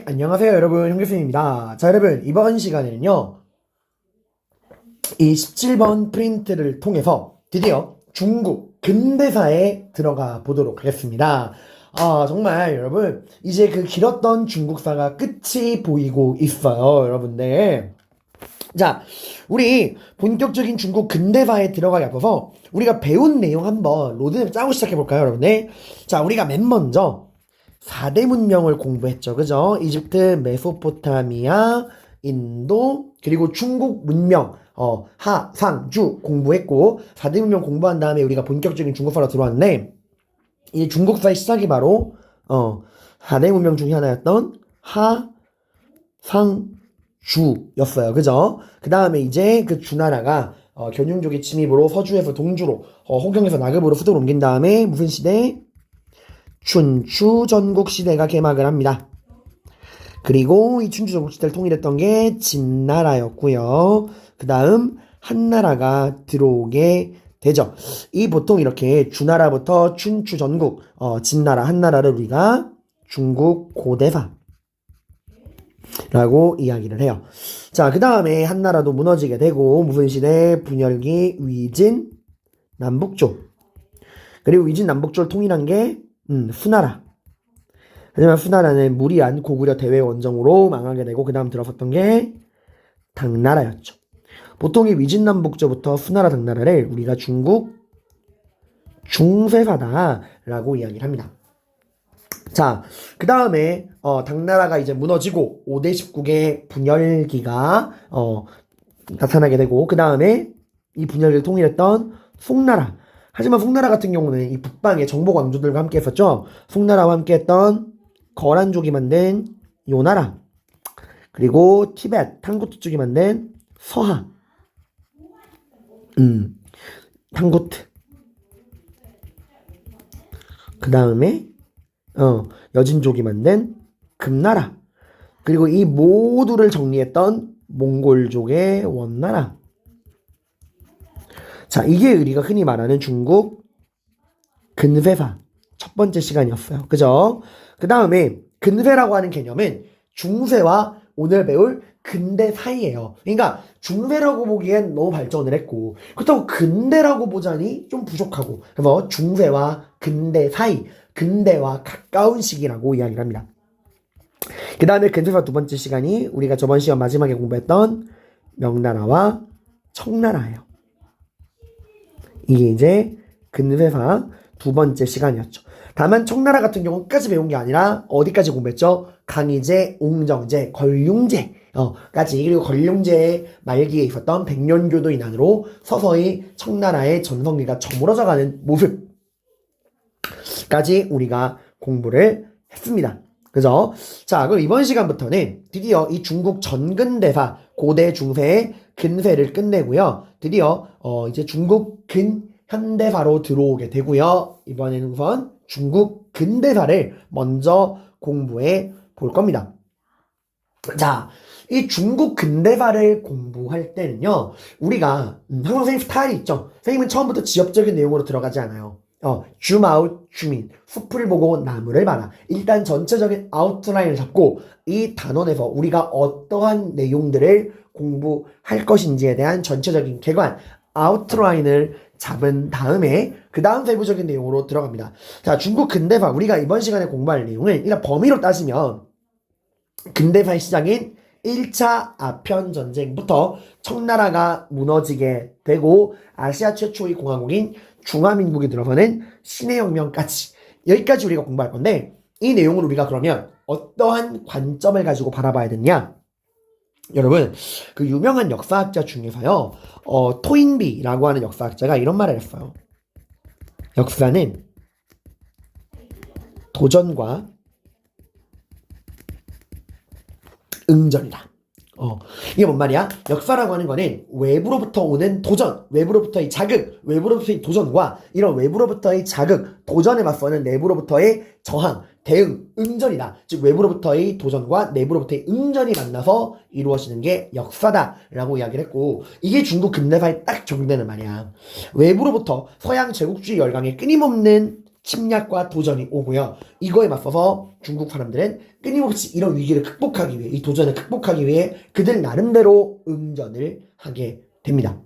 네, 안녕하세요 여러분, 형교수입니다. 자, 여러분, 이번 시간에는요 이 17번 프린트를 통해서 드디어 중국 근대사에 들어가 보도록 하겠습니다. 정말 여러분, 이제 그 길었던 중국사가 끝이 보이고 있어요, 여러분들. 자, 우리 본격적인 중국 근대사에 들어가기 앞서서 우리가 배운 내용 한번 로드맵 짜고 시작해볼까요, 여러분들? 자, 우리가 맨 먼저 4대 문명을 공부했죠. 그죠? 이집트, 메소포타미아, 인도, 그리고 중국 문명, 하, 상, 주 공부했고, 4대 문명 공부한 다음에 우리가 본격적인 중국사로 들어왔는데, 이 중국사의 시작이 바로, 4대 문명 중에 하나였던 하, 상, 주였어요. 그죠? 그 다음에 이제 그 주나라가, 견雍족의 침입으로 서주에서 동주로, 호경에서 나급으로 수도를 옮긴 다음에 무슨 시대? 춘추 전국시대가 개막을 합니다. 그리고 이 춘추 전국시대를 통일했던 게 진나라였고요. 그 다음 한나라가 들어오게 되죠. 이 보통 이렇게 주나라부터 춘추 전국, 진나라, 한나라를 우리가 중국 고대사라고 이야기를 해요. 자, 그 다음에 한나라도 무너지게 되고 무슨 시대? 분열기 위진 남북조. 그리고 위진 남북조를 통일한 게 후나라. 하지만 후나라는 무리한 고구려 대외 원정으로 망하게 되고 그 다음 들어섰던 게 당나라였죠. 보통 이 위진남북조부터 후나라 당나라를 우리가 중국 중세사다라고 이야기를 합니다. 자, 그 다음에 당나라가 이제 무너지고 5대 19개 분열기가 나타나게 되고 그 다음에 이 분열기를 통일했던 송나라. 하지만 송나라 같은 경우는 이 북방의 정복 왕조들과 함께 했었죠. 송나라와 함께 했던 거란족이 만든 요나라, 그리고 티벳, 탕구트 쪽이 만든 서하, 탕구트. 그 다음에 여진족이 만든 금나라, 그리고 이 모두를 정리했던 몽골족의 원나라. 자, 이게 우리가 흔히 말하는 중국 근세사 첫 번째 시간이었어요. 그죠? 그 다음에 근세라고 하는 개념은 중세와 오늘 배울 근대 사이예요. 그러니까 중세라고 보기엔 너무 발전을 했고 그렇다고 근대라고 보자니 좀 부족하고, 그래서 중세와 근대 사이, 근대와 가까운 시기라고 이야기를 합니다. 그 다음에 근세사 두 번째 시간이 우리가 저번 시간 마지막에 공부했던 명나라와 청나라예요. 이게 이제 근세사 두 번째 시간이었죠. 다만 청나라 같은 경우는 끝까지 배운 게 아니라 어디까지 공부했죠? 강희제, 옹정제, 걸륭제 까지, 그리고 걸륭제의 말기에 있었던 백년교도 인한으로 서서히 청나라의 전성기가 저물어져가는 모습까지 우리가 공부를 했습니다. 그죠? 자, 그럼 이번 시간부터는 드디어 이 중국 전근대사, 고대 중세의 근세를 끝내고요. 드디어 이제 중국 근현대사로 들어오게 되고요. 이번에는 우선 중국 근대사를 먼저 공부해 볼 겁니다. 자, 이 중국 근대사를 공부할 때는요, 우리가 항상 선생님 스타일이 있죠. 선생님은 처음부터 지엽적인 내용으로 들어가지 않아요. 줌아웃, 줌인, 숲을 보고 나무를 봐라. 일단 전체적인 아웃라인을 잡고 이 단원에서 우리가 어떠한 내용들을 공부할 것인지에 대한 전체적인 개관, 아웃라인을 잡은 다음에 그 다음 세부적인 내용으로 들어갑니다. 자, 중국 근대사, 우리가 이번 시간에 공부할 내용을 일단 범위로 따지면 근대사의 시작인 1차 아편 전쟁부터 청나라가 무너지게 되고 아시아 최초의 공화국인 중화민국이 들어서는 신해혁명까지, 여기까지 우리가 공부할 건데, 이 내용을 우리가 그러면 어떠한 관점을 가지고 바라봐야 되냐? 여러분, 그 유명한 역사학자 중에서요, 토인비라고 하는 역사학자가 이런 말을 했어요. 역사는 도전과 응전이다. 이게 뭔 말이야? 역사라고 하는 거는 외부로부터 오는 도전, 외부로부터의 자극, 외부로부터의 도전과 이런 외부로부터의 자극, 도전에 맞서는 내부로부터의 저항, 대응, 응전이다. 즉 외부로부터의 도전과 내부로부터의 응전이 만나서 이루어지는 게 역사다라고 이야기를 했고, 이게 중국 근대사에 딱 적용되는 말이야. 외부로부터 서양 제국주의 열강의 끊임없는 침략과 도전이 오고요. 이거에 맞서서 중국 사람들은 끊임없이 이런 위기를 극복하기 위해, 이 도전을 극복하기 위해 그들 나름대로 응전을 하게 됩니다.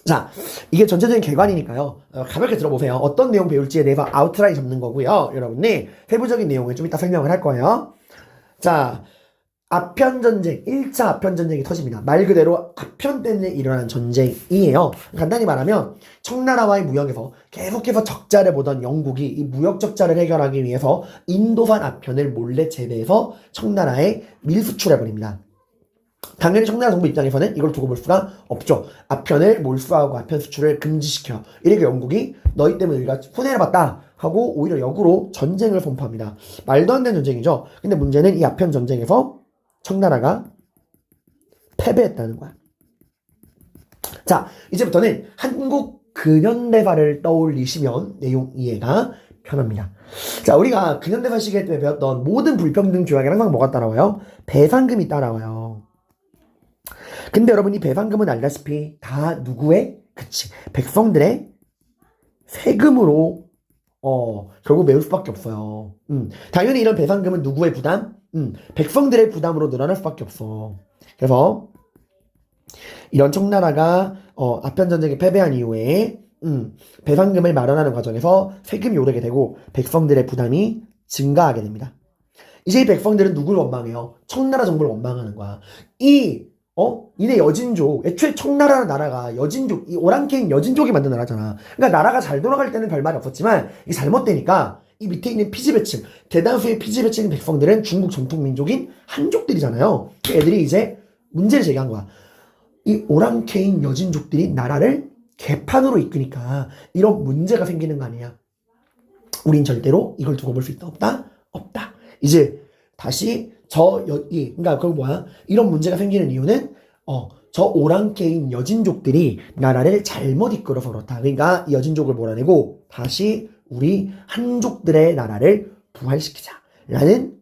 자, 이게 전체적인 개관이니까요. 가볍게 들어보세요. 어떤 내용 배울지에 대해서 아웃라인 잡는 거고요. 여러분이 세부적인 내용을 좀 이따 설명을 할 거예요. 자, 아편전쟁, 1차 아편전쟁이 터집니다. 말 그대로 아편 때문에 일어난 전쟁이에요. 간단히 말하면 청나라와의 무역에서 계속해서 적자를 보던 영국이 이 무역 적자를 해결하기 위해서 인도산 아편을 몰래 재배해서 청나라에 밀수출해버립니다. 당연히 청나라 정부 입장에서는 이걸 두고 볼 수가 없죠. 아편을 몰수하고 아편 수출을 금지시켜. 이렇게 영국이 너희 때문에 우리가 손해를 봤다 하고 오히려 역으로 전쟁을 선포합니다. 말도 안 되는 전쟁이죠. 근데 문제는 이 아편 전쟁에서 청나라가 패배했다는 거야. 자, 이제부터는 한국 근현대사를 떠올리시면 내용 이해가 편합니다. 자, 우리가 근현대사 시기에 때 배웠던 모든 불평등 조약에 항상 뭐가 따라와요? 배상금이 따라와요. 근데 여러분이 배상금은 알다시피 다 누구의? 그치, 백성들의 세금으로 결국 메울 수밖에 없어요. 당연히 이런 배상금은 누구의 부담? 백성들의 부담으로 늘어날 수밖에 없어. 그래서 이런 청나라가 아편전쟁에 패배한 이후에 배상금을 마련하는 과정에서 세금이 오르게 되고 백성들의 부담이 증가하게 됩니다. 이제 이 백성들은 누구를 원망해요? 청나라 정부를 원망하는 거야. 이네 여진족, 애초에 청나라라는 나라가 여진족, 이 오랑캐인 여진족이 만든 나라잖아. 그러니까 나라가 잘 돌아갈 때는 별말이 없었지만 이게 잘못되니까 이 밑에 있는 피지배층, 대다수의 피지배층 백성들은 중국 전통민족인 한족들이잖아요. 그 애들이 이제 문제를 제기한 거야. 이 오랑캐인 여진족들이 나라를 개판으로 이끄니까 이런 문제가 생기는 거 아니야. 우린 절대로 이걸 두고 볼 수 있다 없다? 없다. 이제 다시 그러니까 그건 뭐야? 이런 문제가 생기는 이유는 저 오랑캐인 여진족들이 나라를 잘못 이끌어서 그렇다. 그러니까 이 여진족을 몰아내고 다시 우리 한족들의 나라를 부활시키자라는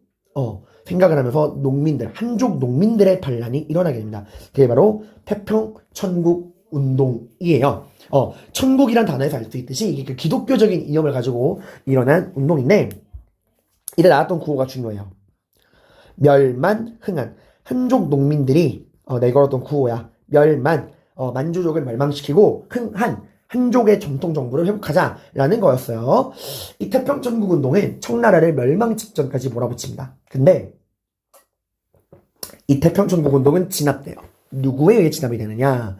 생각을 하면서 한족 농민들의 반란이 일어나게 됩니다. 그게 바로 태평천국 운동이에요. 천국이란 단어에서 알 수 있듯이 이게 그 기독교적인 이념을 가지고 일어난 운동인데 이때 나왔던 구호가 중요해요. 멸만 흥한. 한족 농민들이 내걸었던 구호야. 멸만, 만주족을 멸망시키고 흥한 한족의 전통 정부를 회복하자라는 거였어요. 이 태평천국 운동은 청나라를 멸망 직전까지 몰아붙입니다. 근데 이 태평천국 운동은 진압돼요. 누구에 의해 진압이 되느냐?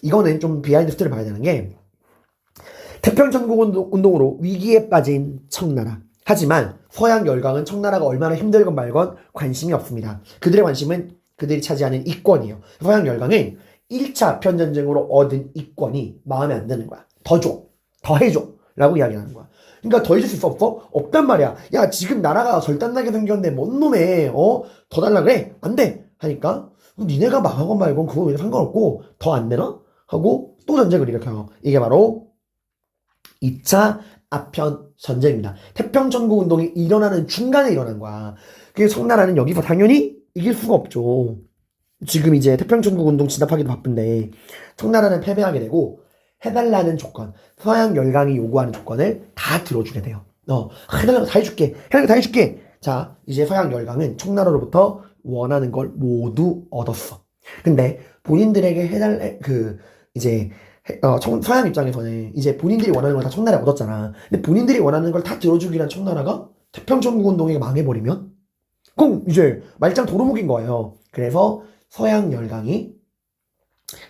이거는 좀 비하인드 스토리를 봐야 되는 게 태평천국 운동으로 위기에 빠진 청나라. 하지만 서양 열강은 청나라가 얼마나 힘들건 말건 관심이 없습니다. 그들의 관심은 그들이 차지하는 이권이에요. 서양 열강은 1차 아편전쟁으로 얻은 이권이 마음에 안 드는 거야. 더 줘. 더 해줘. 라고 이야기하는 거야. 그러니까 더 해줄 수 없어? 없단 말이야. 야, 지금 나라가 절단나게 생겼는데 뭔 놈에 더 달라 그래? 안 돼. 하니까 니네가 망하건 말건 그거 상관없고 더 안 되나? 하고 또 전쟁을 일으켜요. 이게 바로 2차 아편 전쟁입니다. 태평천국 운동이 일어나는 중간에 일어난 거야. 그래서 청나라는 여기서 당연히 이길 수가 없죠. 지금 이제 태평천국 운동 진압하기도 바쁜데 청나라는 패배하게 되고 해달라는 조건, 서양 열강이 요구하는 조건을 다 들어주게 돼요. 해달라는 거 다 해줄게. 해달라는 거 다 해줄게. 자, 이제 서양 열강은 청나라로부터 원하는 걸 모두 얻었어. 근데 본인들에게 서양 입장에서는 이제 본인들이 원하는 걸 다 청나라에 얻었잖아. 근데 본인들이 원하는 걸 다 들어주기 위한 청나라가 태평천국 운동이 망해버리면 그럼 이제 말짱 도루묵인 거예요. 그래서 서양 열강이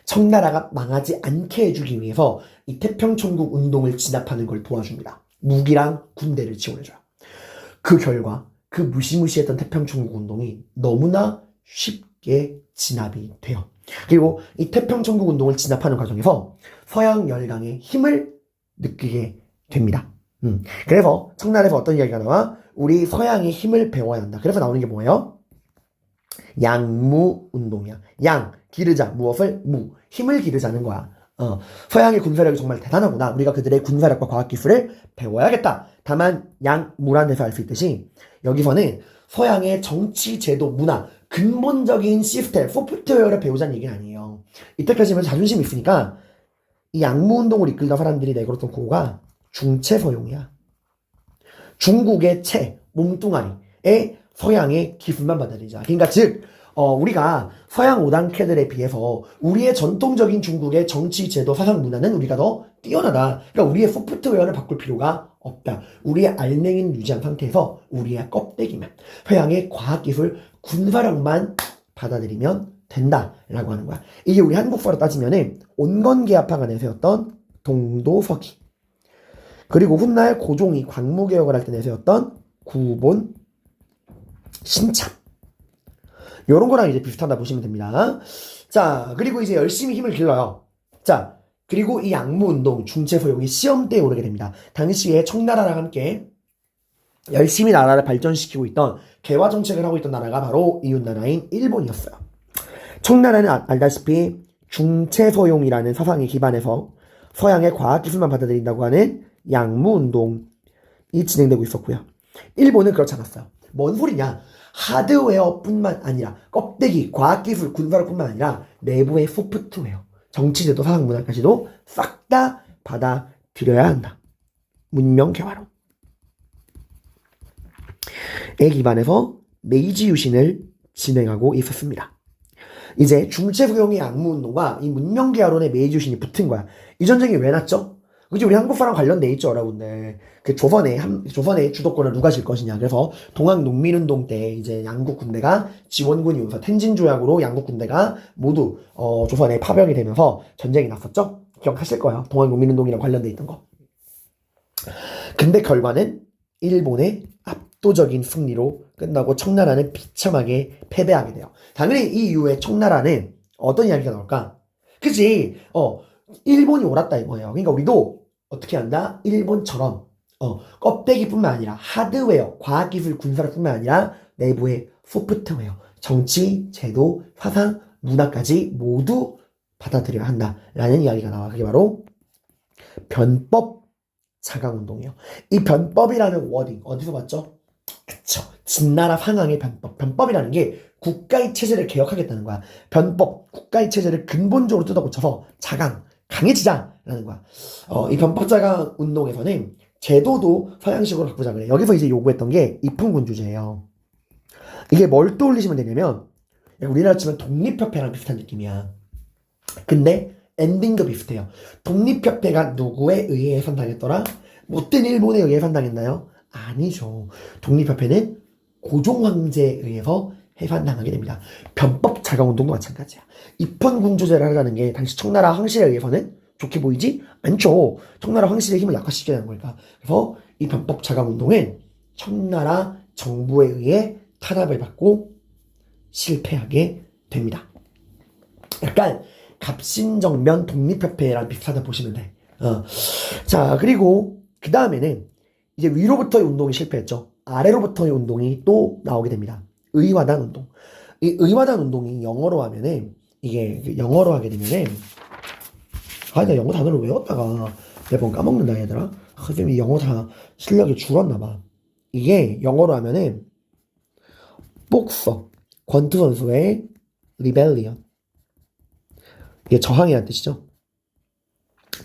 청나라가 망하지 않게 해주기 위해서 이 태평천국 운동을 진압하는 걸 도와줍니다. 무기랑 군대를 지원해줘요. 그 결과 그 무시무시했던 태평천국 운동이 너무나 쉽게 진압이 돼요. 그리고 이 태평천국 운동을 진압하는 과정에서 서양 열강의 힘을 느끼게 됩니다. 그래서 청나라에서 어떤 이야기가 나와? 우리 서양의 힘을 배워야 한다. 그래서 나오는 게 뭐예요? 양무 운동이야. 양, 기르자. 무엇을? 힘을 기르자는 거야. 서양의 군사력이 정말 대단하구나. 우리가 그들의 군사력과 과학기술을 배워야겠다. 다만 양무란 데서 알 수 있듯이 여기서는 서양의 정치, 제도, 문화, 근본적인 시스템, 소프트웨어를 배우자는 얘기는 아니에요. 이때까지는 자존심이 있으니까 이 양무운동을 이끌던 사람들이 내걸었던 구호가 중체서용이야. 중국의 채, 몸뚱아리에 서양의 기술만 받아들이자. 그러니까 즉 우리가 서양 오당캐들에 비해서 우리의 전통적인 중국의 정치, 제도, 사상, 문화는 우리가 더 뛰어나다. 그러니까 우리의 소프트웨어를 바꿀 필요가 없다. 우리의 알맹이는 유지한 상태에서 우리의 껍데기만, 서양의 과학기술, 군사력만 받아들이면 된다라고 하는 거야. 이게 우리 한국사로 따지면은 온건계합파가 내세웠던 동도서기, 그리고 훗날 고종이 광무개혁을 할 때 내세웠던 구본 신참, 요런 거랑 이제 비슷하다 보시면 됩니다. 자, 그리고 이제 열심히 힘을 길러요. 자, 그리고 이 양무운동, 중체소용이 시험대에 오르게 됩니다. 당시에 청나라랑 함께 열심히 나라를 발전시키고 있던 개화 정책을 하고 있던 나라가 바로 이웃나라인 일본이었어요. 청나라는 알다시피 중체소용이라는 사상에 기반해서 서양의 과학기술만 받아들인다고 하는 양무운동이 진행되고 있었고요. 일본은 그렇지 않았어요. 뭔 소리냐? 하드웨어뿐만 아니라 껍데기, 과학기술, 군사력뿐만 아니라 내부의 소프트웨어, 정치제도, 사상, 문화까지도 싹 다 받아들여야 한다. 문명 개화론에 기반해서 메이지 유신을 진행하고 있었습니다. 이제 중체소용의 양무운동과 이 문명 개화론의 메이지 유신이 붙은 거야. 이 전쟁이 왜 났죠? 그치, 우리 한국사랑 관련돼 있죠, 여러분들. 그 조선의 주도권을 누가 질 것이냐. 그래서 동학농민운동 때 이제 양국 군대가 지원군이 오면서 텐진 조약으로 양국 군대가 모두 조선에 파병이 되면서 전쟁이 났었죠. 기억하실 거예요. 동학농민운동이랑 관련돼 있던 거. 근데 결과는 일본의 압도적인 승리로 끝나고 청나라는 비참하게 패배하게 돼요. 당연히 이 이후에 청나라는 어떤 이야기가 나올까? 그치? 일본이 옳았다 이거예요. 그러니까 우리도 어떻게 한다? 일본처럼 껍데기뿐만 아니라 하드웨어, 과학기술, 군사력뿐만 아니라 내부의 소프트웨어, 정치, 제도, 사상, 문화까지 모두 받아들여야 한다라는 이야기가 나와. 그게 바로 변법 자강운동이에요. 이 변법이라는 워딩 어디서 봤죠? 그쵸. 진나라 상황의 변법. 변법이라는 게 국가의 체제를 개혁하겠다는 거야. 변법, 국가의 체제를 근본적으로 뜯어고쳐서 자강, 강해지자라는 거야. 이 변법 자강 운동에서는 제도도 서양식으로 바꾸자 그래. 여기서 이제 요구했던 게 입헌군주제예요. 이게 뭘 떠올리시면 되냐면 우리나라 치면 독립협회랑 비슷한 느낌이야. 근데 엔딩도 비슷해요. 독립협회가 누구에 의해 해산당했더라? 못된 일본에 의해 해산당했나요? 아니죠. 독립협회는 고종황제에 의해서 해산당하게 됩니다. 변법 자강운동도 마찬가지야. 입헌군주제를 하려는 게 당시 청나라 황실에 의해서는 좋게 보이지 않죠. 청나라 황실의 힘을 약화시켜야 하는 거니까. 그래서 이 변법 자강운동은 청나라 정부에 의해 탄압을 받고 실패하게 됩니다. 약간 갑신정변 독립협회랑 비슷하다 보시면 돼. 자, 그리고 그 다음에는 이제 위로부터의 운동이 실패했죠. 아래로부터의 운동이 또 나오게 됩니다. 의화단 운동. 이 의화단 운동이 영어로 하면은 이게 영어로 하게 되면은 나 영어 단어를 외웠다가 매번 까먹는다 얘들아. 선생님이 영어 다 실력이 줄었나봐. 이게 영어로 하면은 복서, 권투 선수의 리벨리언. 이게 저항이라는 뜻이죠.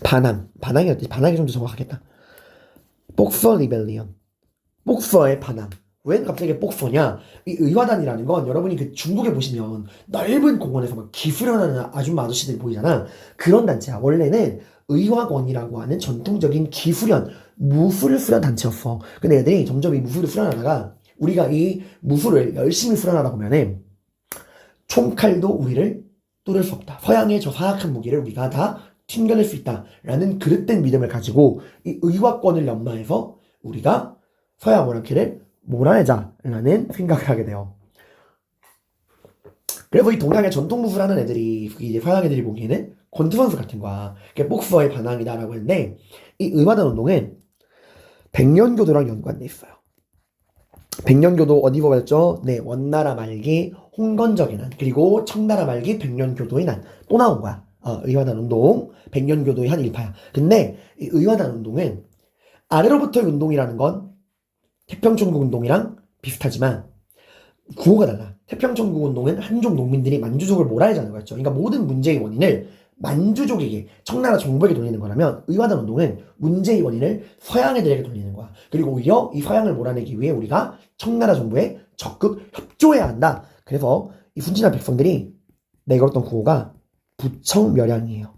반항이라는 뜻. 반항이 좀 더 정확하겠다. 복서 리벨리언. 복서의 반항. 왜 갑자기 복서냐? 이 의화단이라는 건 여러분이 그 중국에 보시면 넓은 공원에서 막 기수련하는 아줌마 아저씨들이 보이잖아. 그런 단체야. 원래는 의화권이라고 하는 전통적인 기수련, 무술을 수련 단체였어. 근데 애들이 점점 이 무술을 수련하다가 우리가 이 무술을 열심히 수련하다 보면은 총칼도 우리를 뚫을 수 없다. 서양의 저 사악한 무기를 우리가 다 튕겨낼 수 있다라는 그릇된 믿음을 가지고 이 의화권을 연마해서 우리가 서양 오랑캐를 몰아내자라는 생각을 하게 돼요. 그래서 이 동양의 전통 무술 하는 애들이 이제 서양 애들이 보기에는 권투 선수 같은 거야. 그게 복서의 반항이다라고 했는데 이 의화단 운동은 백년교도랑 연관돼 있어요. 백년교도 어디 보였죠? 네, 원나라 말기 홍건적의 난, 그리고 청나라 말기 백년교도의 난 또 나온 거야. 의화단 운동, 백년교도의 한 일파야. 근데 이 의화단 운동은 아래로부터의 운동이라는 건 태평천국 운동이랑 비슷하지만 구호가 달라. 태평천국 운동은 한족 농민들이 만주족을 몰아내자는 거였죠. 그러니까 모든 문제의 원인을 만주족에게 청나라 정부에게 돌리는 거라면 의화단 운동은 문제의 원인을 서양 애들에게 돌리는 거야. 그리고 오히려 이 서양을 몰아내기 위해 우리가 청나라 정부에 적극 협조해야 한다. 그래서 이 순진한 백성들이 내걸었던 구호가 부청멸양이에요.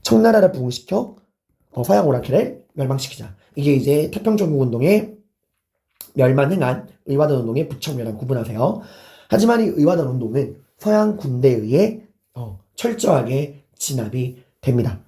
청나라를 부흥시켜 서양 오라클을 멸망시키자. 이게 이제 태평천국운동의 멸망행한 의화단 운동의 부청멸양 구분하세요. 하지만 이 의화단 운동은 서양 군대에 의해 철저하게 진압이 됩니다.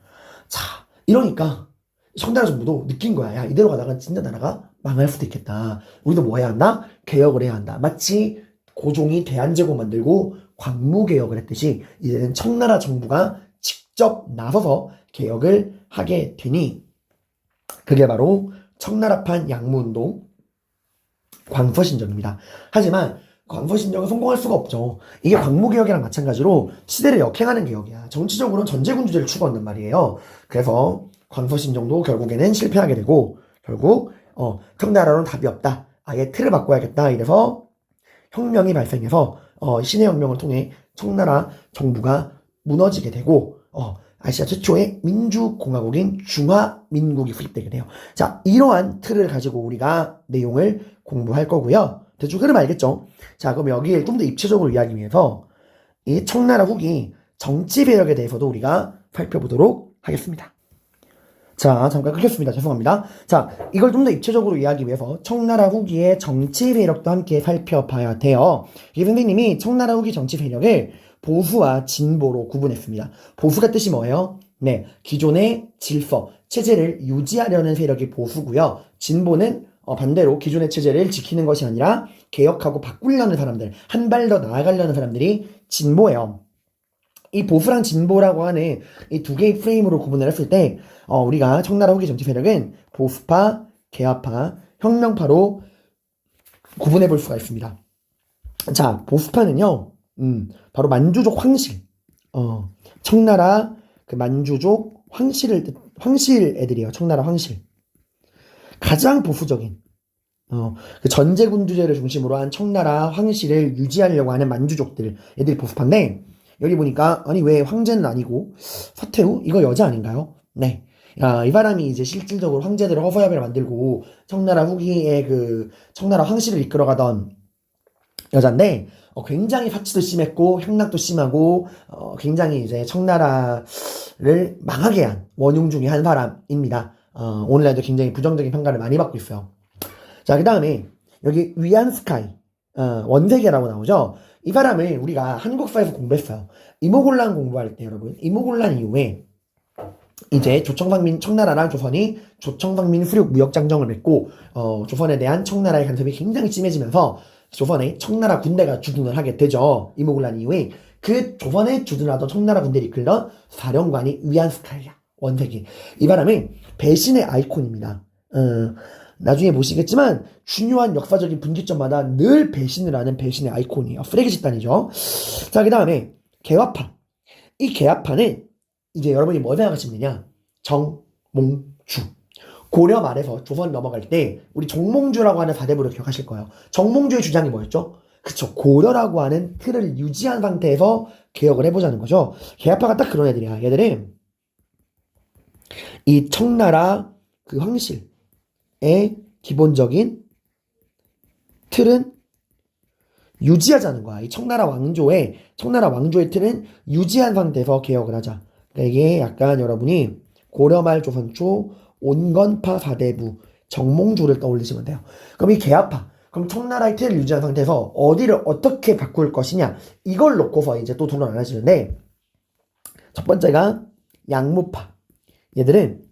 자, 이러니까 청나라 정부도 느낀 거야. 야, 이대로 가다가 진짜 나라가 망할 수도 있겠다. 우리도 뭐 해야 한다? 개혁을 해야 한다. 마치 고종이 대한제국 만들고 광무개혁을 했듯이 이제는 청나라 정부가 직접 나서서 개혁을 하게 되니 그게 바로 청나라판 양무운동 광서신정입니다. 하지만 광서신정은 성공할 수가 없죠. 이게 광무개혁이랑 마찬가지로 시대를 역행하는 개혁이야. 정치적으로는 전제군주제를 추구한단 말이에요. 그래서 광서신정도 결국에는 실패하게 되고 결국 청나라로는 답이 없다. 아예 틀을 바꿔야겠다. 이래서 혁명이 발생해서 신해혁명을 통해 청나라 정부가 무너지게 되고 아시아 최초의 민주공화국인 중화민국이 수립되게 돼요. 자, 이러한 틀을 가지고 우리가 내용을 공부할 거고요. 대충 흐름 알겠죠? 자, 그럼 여기에 좀 더 입체적으로 이해하기 위해서 이 청나라 후기 정치 배력에 대해서도 우리가 살펴보도록 하겠습니다. 자, 잠깐 끊겠습니다. 죄송합니다. 자, 이걸 좀 더 입체적으로 이해하기 위해서 청나라 후기의 정치 세력도 함께 살펴봐야 돼요. 이 선생님이 청나라 후기 정치 세력을 보수와 진보로 구분했습니다. 보수가 뜻이 뭐예요? 네, 기존의 질서, 체제를 유지하려는 세력이 보수고요. 진보는 반대로 기존의 체제를 지키는 것이 아니라 개혁하고 바꾸려는 사람들, 한 발 더 나아가려는 사람들이 진보예요. 이 보수랑 진보라고 하는 이 두 개의 프레임으로 구분을 했을 때 우리가 청나라 후기 정치 세력은 보수파, 개화파, 혁명파로 구분해 볼 수가 있습니다. 자, 보수파는요, 바로 만주족 황실, 청나라 그 만주족 황실 애들이에요. 청나라 황실. 가장 보수적인 그 전제군주제를 중심으로 한 청나라 황실을 유지하려고 하는 만주족들 애들이 보수파인데 여기 보니까 아니 왜 황제는 아니고 서태후 이거 여자 아닌가요? 네. 야, 이 사람이 이제 실질적으로 황제들을 허서야비를 만들고 청나라 후기에 그 청나라 황실을 이끌어가던 여잔데 굉장히 사치도 심했고 향락도 심하고 굉장히 이제 청나라를 망하게 한 원흉 중에 한 사람입니다. 오늘날도 굉장히 부정적인 평가를 많이 받고 있어요. 자, 그 다음에 여기 위안스카이 원세계라고 나오죠. 이 사람을 우리가 한국사에서 공부했어요. 이모곤란 공부할 때 여러분 이모곤란 이후에 이제 청나라랑 조선이 조청상민 수륙 무역장정을 맺고 조선에 대한 청나라의 간섭이 굉장히 심해지면서 조선에 청나라 군대가 주둔을 하게 되죠. 이모곤란 이후에 그 조선에 주둔하던 청나라 군대를 이끌던 사령관이 위안스카이야. 원색이. 이 사람은 배신의 아이콘입니다. 나중에 보시겠지만 중요한 역사적인 분기점마다 늘 배신을 하는 배신의 아이콘이에요. 쓰레기 집단이죠. 자, 그 다음에 개화파. 이 개화파는 이제 여러분이 뭐 생각하시면 되냐? 정몽주. 고려 말에서 조선 넘어갈 때 우리 정몽주라고 하는 사대부를 기억하실 거예요. 정몽주의 주장이 뭐였죠? 그쵸. 고려라고 하는 틀을 유지한 상태에서 개혁을 해보자는 거죠. 개화파가 딱 그런 애들이야. 얘들은 이 청나라 그 황실의 기본적인 틀은 유지하자는 거야. 이 청나라 왕조의 틀은 유지한 상태에서 개혁을 하자. 그러니까 이게 약간 여러분이 고려말 조선초 온건파 사대부 정몽주를 떠올리시면 돼요. 그럼 이 개화파, 그럼 청나라의 틀을 유지한 상태에서 어디를 어떻게 바꿀 것이냐 이걸 놓고서 이제 또 토론 안 하시는데 첫 번째가 양무파. 얘들은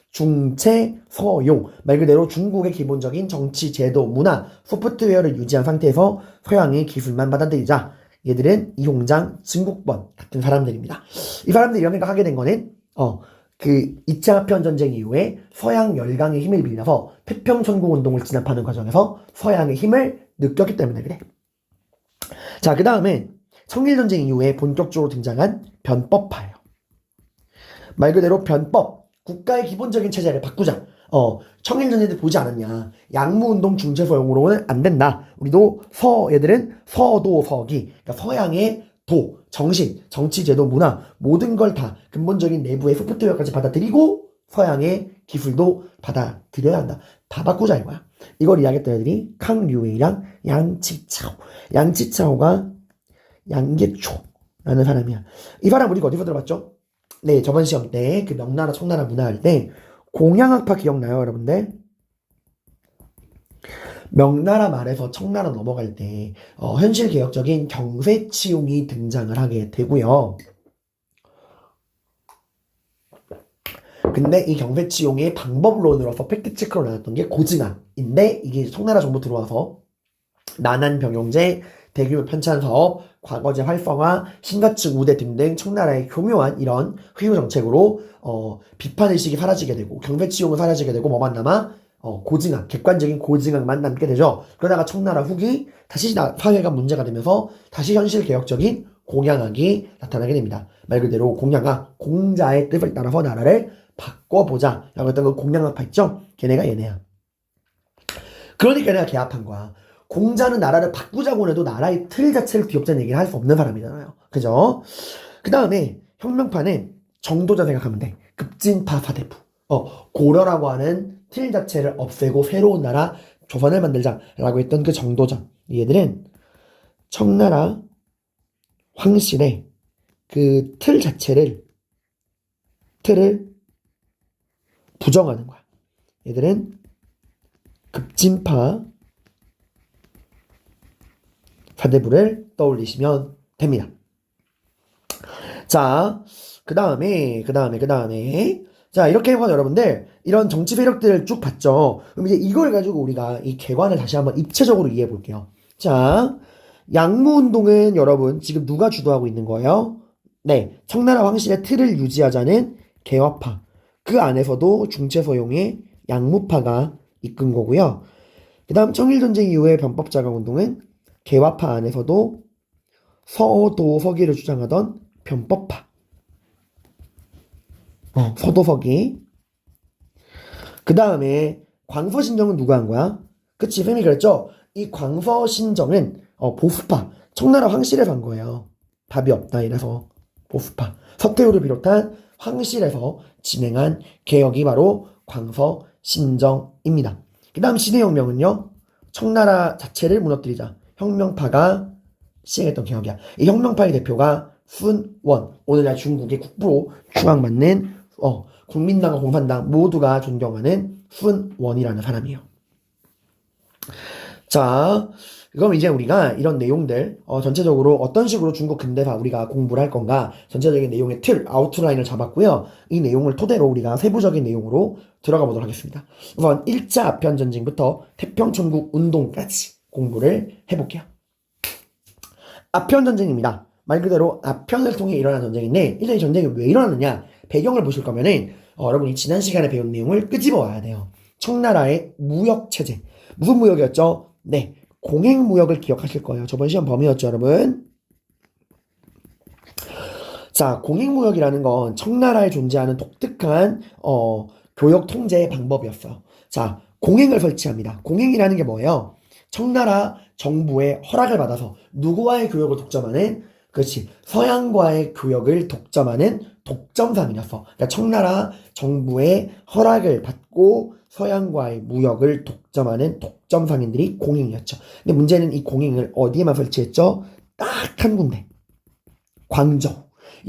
중체 서용 말 그대로 중국의 기본적인 정치 제도 문화 소프트웨어를 유지한 상태에서 서양의 기술만 받아들이자. 얘들은 이홍장 증국번 같은 사람들입니다. 이 사람들이 이런 생각하게 된 거는 그 2차 아편 전쟁 이후에 서양 열강의 힘을 빌려서 태평천국 운동을 진압하는 과정에서 서양의 힘을 느꼈기 때문에 그래. 자, 그 다음에 청일전쟁 이후에 본격적으로 등장한 변법파예요. 말 그대로 변법, 국가의 기본적인 체제를 바꾸자. 청일전쟁 때 보지 않았냐. 양무운동 중체서용으로는 안 된다. 우리도 얘들은 서도서기, 그러니까 서양의 도, 정신, 정치, 제도, 문화 모든 걸 다 근본적인 내부의 소프트웨어까지 받아들이고 서양의 기술도 받아들여야 한다. 다 바꾸자 이거야. 이걸 이야기했던 애들이 캉류웨이랑 양치차오. 양치차오가 양계초라는 사람이야. 이 사람 우리가 어디서 들어봤죠? 네, 저번 시험 때 그 명나라 청나라 문화 할 때 공양학파 기억나요, 여러분들? 명나라 말에서 청나라 넘어갈 때 현실 개혁적인 경세치용이 등장을 하게 되고요. 근데 이 경세치용의 방법론으로서 팩트체크로 나왔던 게 고증학인데 이게 청나라 정부 들어와서 난한병용제, 대규모 편찬사업, 과거제 활성화, 신가축 우대 등등 청나라의 교묘한 이런 회유 정책으로 비판의식이 사라지게 되고 경세치용은 사라지게 되고 뭐만 남아? 고증학, 객관적인 고증학만 남게 되죠. 그러다가 청나라 후기 다시 사회가 문제가 되면서 다시 현실 개혁적인 공양학이 나타나게 됩니다. 말 그대로 공양학, 공자의 뜻을 따라서 나라를 바꿔보자 라고 했던 그 공양학파 있죠? 걔네가 얘네야. 그러니까 내가 개합한 거야. 공자는 나라를 바꾸자고 해도 나라의 틀 자체를 뒤엎자는 얘기를 할 수 없는 사람이잖아요. 그죠? 그 다음에 혁명파는 정도자 생각하면 돼. 급진파 사대부. 고려라고 하는 틀 자체를 없애고 새로운 나라 조선을 만들자라고 했던 그 정도자. 얘들은 청나라 황실의 그 틀 자체를 틀을 부정하는 거야. 얘들은 급진파 사대부를 떠올리시면 됩니다. 자, 그 다음에 자, 이렇게 해서 여러분들 이런 정치 세력들을 쭉 봤죠. 그럼 이제 이걸 가지고 우리가 이 개관을 다시 한번 입체적으로 이해해 볼게요. 자, 양무운동은 여러분 지금 누가 주도하고 있는 거예요? 네, 청나라 황실의 틀을 유지하자는 개화파. 그 안에서도 중체서용의 양무파가 이끈 거고요. 그 다음 청일전쟁 이후의 변법자강운동은 개화파 안에서도 서도서기를 주장하던 변법파. 서도서기. 그 다음에 광서신정은 누가 한 거야? 그치, 쌤이 그랬죠? 이 광서신정은 보수파. 청나라 황실에서 한 거예요. 답이 없다 이래서 보수파. 서태후를 비롯한 황실에서 진행한 개혁이 바로 광서신정입니다. 그 다음 시대혁명은요. 청나라 자체를 무너뜨리자. 혁명파가 시행했던 개혁이야. 이 혁명파의 대표가 순원. 오늘날 중국의 국부로 추앙받는 국민당과 공산당 모두가 존경하는 순원이라는 사람이에요. 자, 그럼 이제 우리가 이런 내용들 전체적으로 어떤 식으로 중국 근대사 우리가 공부를 할 건가 전체적인 내용의 틀, 아웃라인을 잡았고요. 이 내용을 토대로 우리가 세부적인 내용으로 들어가 보도록 하겠습니다. 우선 1차 아편전쟁부터 태평천국 운동까지 공부를 해볼게요. 아편전쟁입니다. 말 그대로 아편을 통해 일어난 전쟁인데 일단 이 전쟁이 왜 일어났느냐 배경을 보실 거면은 여러분이 지난 시간에 배운 내용을 끄집어 와야 돼요. 청나라의 무역체제. 무슨 무역이었죠? 네, 공행무역을 기억하실 거예요. 저번 시험 범위였죠, 여러분? 자, 공행무역이라는 건 청나라에 존재하는 독특한 교역 통제 방법이었어요. 자, 공행을 설치합니다. 공행이라는 게 뭐예요? 청나라 정부의 허락을 받아서 누구와의 교역을 독점하는 그렇지 서양과의 교역을 독점하는 독점상이었어. 그러니까 청나라 정부의 허락을 받고 서양과의 무역을 독점하는 독점상인들이 공행이었죠. 근데 문제는 이 공행을 어디에만 설치했죠? 딱 한 군데. 광저우.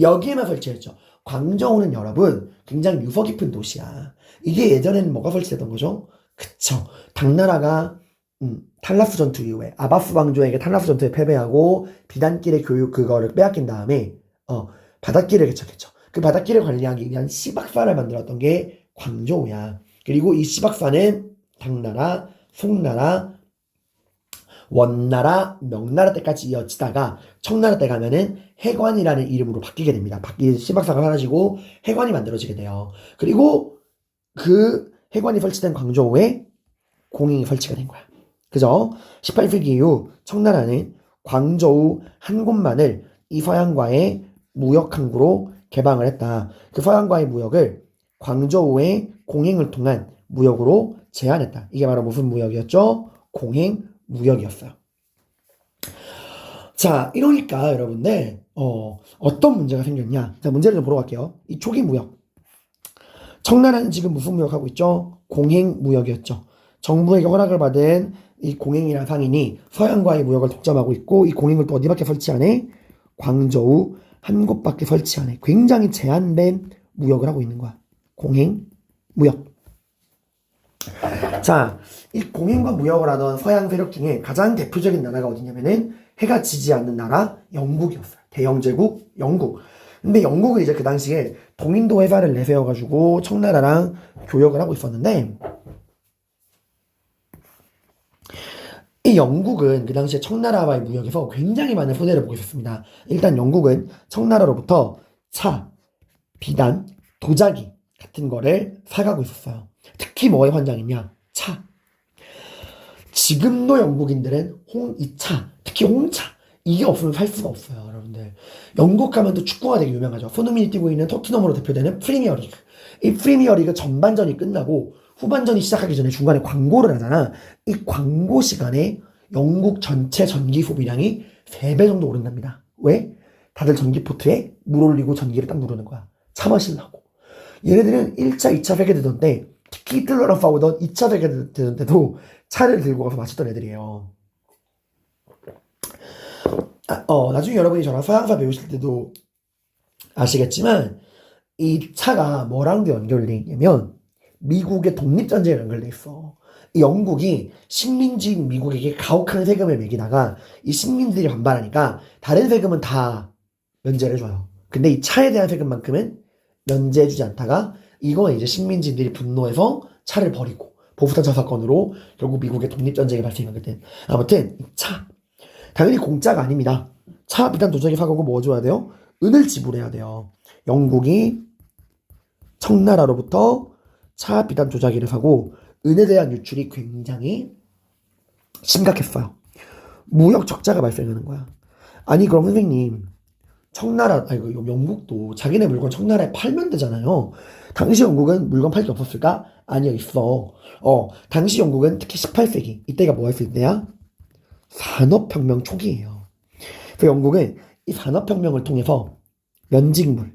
여기에만 설치했죠. 광저우는 여러분 굉장히 유서 깊은 도시야. 이게 예전에는 뭐가 설치됐던 거죠? 그쵸. 당나라가 탈라스 전투 이후에 아바스 왕조에게 탈라스 전투에 패배하고 비단길의 교육 그거를 빼앗긴 다음에 바닷길을 개척했죠. 그 바닷길을 관리하기 위한 시박사를 만들었던 게 광저우야. 그리고 이 시박사는 당나라, 송나라, 원나라, 명나라 때까지 이어지다가 청나라 때 가면은 해관이라는 이름으로 바뀌게 됩니다. 시박사가 사라지고 해관이 만들어지게 돼요. 그리고 그 해관이 설치된 광저우에 공행이 설치가 된 거야. 그죠? 18세기 이후 청나라는 광저우 한 곳만을 이 서양과의 무역 항구로 개방을 했다. 그 서양과의 무역을 광저우의 공행을 통한 무역으로 제한했다. 이게 바로 무슨 무역이었죠? 공행 무역이었어요. 자, 이러니까 여러분들 어떤 문제가 생겼냐? 자, 문제를 좀 보러 갈게요. 이 초기 무역. 청나라는 지금 무슨 무역하고 있죠? 공행무역이었죠. 정부에게 허락을 받은 이 공행이라는 상인이 서양과의 무역을 독점하고 있고 이 공행을 또 어디밖에 설치하네? 광저우 한 곳밖에 설치하네. 굉장히 제한된 무역을 하고 있는 거야. 공행무역. 자, 이 공행과 무역을 하던 서양 세력 중에 가장 대표적인 나라가 어디냐면은 해가 지지 않는 나라 영국이었어요. 대영제국 영국. 근데 영국은 이제 그 당시에 동인도 회사를 내세워가지고 청나라랑 교역을 하고 있었는데 이 영국은 그 당시에 청나라와의 무역에서 굉장히 많은 손해를 보고 있었습니다. 일단 영국은 청나라로부터 차, 비단, 도자기 같은 거를 사가고 있었어요. 특히 뭐에 환장했냐? 차. 지금도 영국인들은 이 차, 특히 홍차 이게 없으면 살 수가 없어요, 여러분들. 영국 가면 또 축구가 되게 유명하죠. 손흥민이 뛰고 있는 토트넘으로 대표되는 프리미어리그. 이 프리미어리그 전반전이 끝나고 후반전이 시작하기 전에 중간에 광고를 하잖아. 이 광고 시간에 영국 전체 전기 소비량이 3배 정도 오른답니다. 왜? 다들 전기포트에 물 올리고 전기를 딱 누르는 거야. 차 마시려고. 얘네들은 1차, 2차 세계대전 때 특히 히틀러랑 싸우던 2차 세계대전 때도 차를 들고 가서 마셨던 애들이에요. 나중에 여러분이 저랑 서양사 배우실 때도 아시겠지만 이 차가 뭐랑도 연결돼 있냐면 미국의 독립전쟁에 연결돼 있어. 이 영국이 식민지인 미국에게 가혹한 세금을 매기다가 이 식민지들이 반발하니까 다른 세금은 다 면제를 해줘요. 근데 이 차에 대한 세금만큼은 면제해주지 않다가 이거는 이제 식민지들이 분노해서 차를 버리고 보수단차 사건으로 결국 미국의 독립전쟁이 발생하게 된. 아무튼 이 차 당연히 공짜가 아닙니다. 차 비단 도자기 사가고 뭐 줘야 돼요? 은을 지불해야 돼요. 영국이 청나라로부터 차 비단 도자기를 사고 은에 대한 유출이 굉장히 심각했어요. 무역 적자가 발생하는 거야. 아니 그럼 선생님 영국도 자기네 물건 청나라에 팔면 되잖아요. 당시 영국은 물건 팔 게 없었을까? 아니요, 있어. 당시 영국은 특히 18세기 이때가 뭐 했을 때야? 산업혁명 초기예요. 그 영국은 이 산업혁명을 통해서 면직물,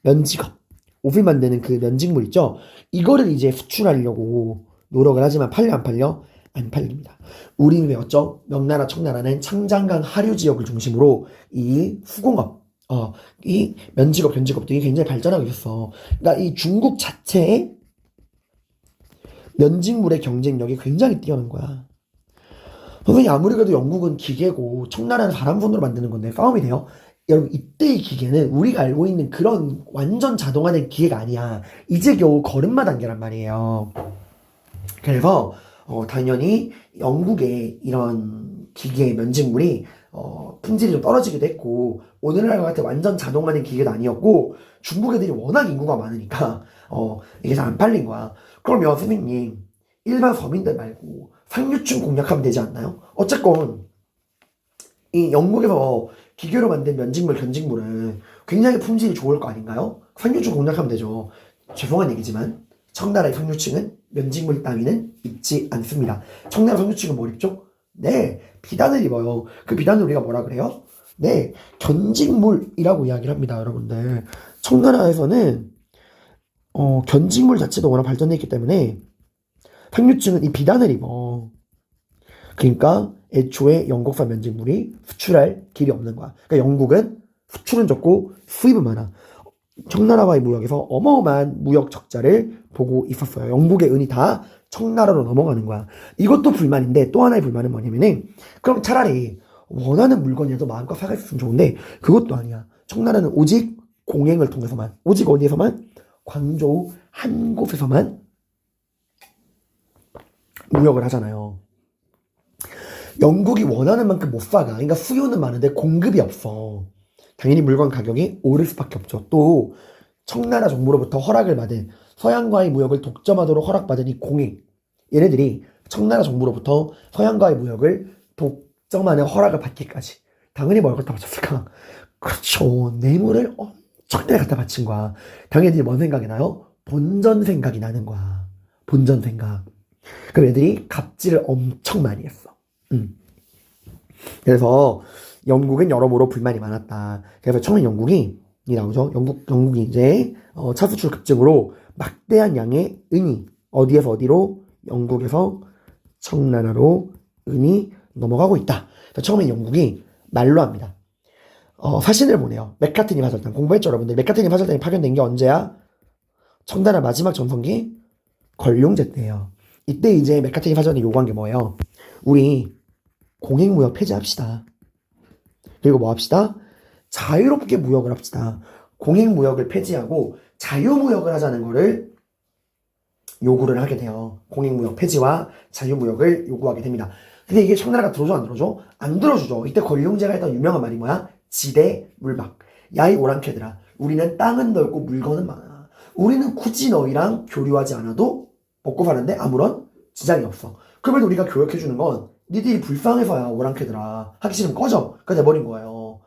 면직업, 옷을 만드는 그 면직물 있죠? 이거를 이제 수출하려고 노력을 하지만 팔려 안 팔려? 안 팔립니다. 우리는 외웠죠? 명나라, 청나라는 창장강 하류 지역을 중심으로 이 수공업, 이 면직업, 변직업들이 굉장히 발전하고 있었어. 그러니까 이 중국 자체의 면직물의 경쟁력이 굉장히 뛰어난 거야. 선생님 아무리 그래도 영국은 기계고 청나라는 사람 손으로 만드는 건데 싸움이 돼요? 여러분 이때의 기계는 우리가 알고 있는 그런 완전 자동화된 기계가 아니야. 이제 겨우 걸음마 단계란 말이에요. 그래서 당연히 영국의 이런 기계의 면직물이 품질이 좀 떨어지기도 했고 오늘날과 같은 완전 자동화된 기계도 아니었고 중국 애들이 워낙 인구가 많으니까 이게 잘 안 팔린 거야. 그러면 선생님 일반 서민들 말고 상류층 공략하면 되지 않나요? 어쨌건 이 영국에서 기계로 만든 면직물, 견직물은 굉장히 품질이 좋을 거 아닌가요? 상류층 공략하면 되죠. 죄송한 얘기지만 청나라의 상류층은 면직물 따위는 입지 않습니다. 청나라 상류층은 뭘 입죠? 네, 비단을 입어요. 그 비단을 우리가 뭐라 그래요? 네, 견직물이라고 이야기를 합니다, 여러분들. 청나라에서는 견직물 자체도 워낙 발전돼 있기 때문에 상류층은 이 비단을 입어. 그러니까 애초에 영국산 면직물이 수출할 길이 없는 거야. 그러니까 영국은 수출은 적고 수입은 많아. 청나라와의 무역에서 어마어마한 무역 적자를 보고 있었어요. 영국의 은이 다 청나라로 넘어가는 거야. 이것도 불만인데 또 하나의 불만은 뭐냐면은 그럼 차라리 원하는 물건이라도 마음껏 사갈 수 있으면 좋은데 그것도 아니야. 청나라는 오직 공행을 통해서만 오직 어디에서만 광저우 한 곳에서만 무역을 하잖아요. 영국이 원하는 만큼 못 사가. 그러니까 수요는 많은데 공급이 없어. 당연히 물건 가격이 오를 수밖에 없죠. 또 청나라 정부로부터 허락을 받은 서양과의 무역을 독점하도록 허락받은 이 공행 얘네들이 청나라 정부로부터 서양과의 무역을 독점하는 허락을 받기까지 당연히 뭘 갖다 바쳤을까? 그렇죠. 뇌물을 엄청나게 갖다 바친 거야. 당연히 뭔 생각이 나요? 본전 생각이 나는 거야. 본전 생각. 그럼 애들이 갑질을 엄청 많이 했어. 그래서 영국은 여러모로 불만이 많았다. 그래서 처음에 영국이 이 나오죠. 영국이 이제 차수출 급증으로 막대한 양의 은이 어디에서 어디로 영국에서 청나라로 은이 넘어가고 있다. 그래서 처음에 영국이 말로 합니다. 사신을 보내요. 맥카트니 파절단 공부했죠, 여러분들. 맥카트니 파절단이 파견된 게 언제야? 청나라 마지막 전성기 걸룡제 때예요. 이때 이제 맥카트니 파절단이 요구한 게 뭐예요? 우리 공행무역 폐지합시다. 그리고 뭐 합시다? 자유롭게 무역을 합시다. 공행무역을 폐지하고 자유무역을 하자는 거를 요구를 하게 돼요. 공행무역 폐지와 자유무역을 요구하게 됩니다. 근데 이게 청나라가 들어줘 안 들어줘? 안 들어주죠. 이때 걸룡제가 했던 유명한 말이 뭐야? 지대물박. 야이 오랑캐들아, 우리는 땅은 넓고 물건은 많아. 우리는 굳이 너희랑 교류하지 않아도 먹고 사는데 아무런 지장이 없어. 그러면 우리가 교역해주는 건 니들이 불쌍해서야, 오랑캐들아. 하기 싫으면 꺼져. 그래서 내버린 거예요.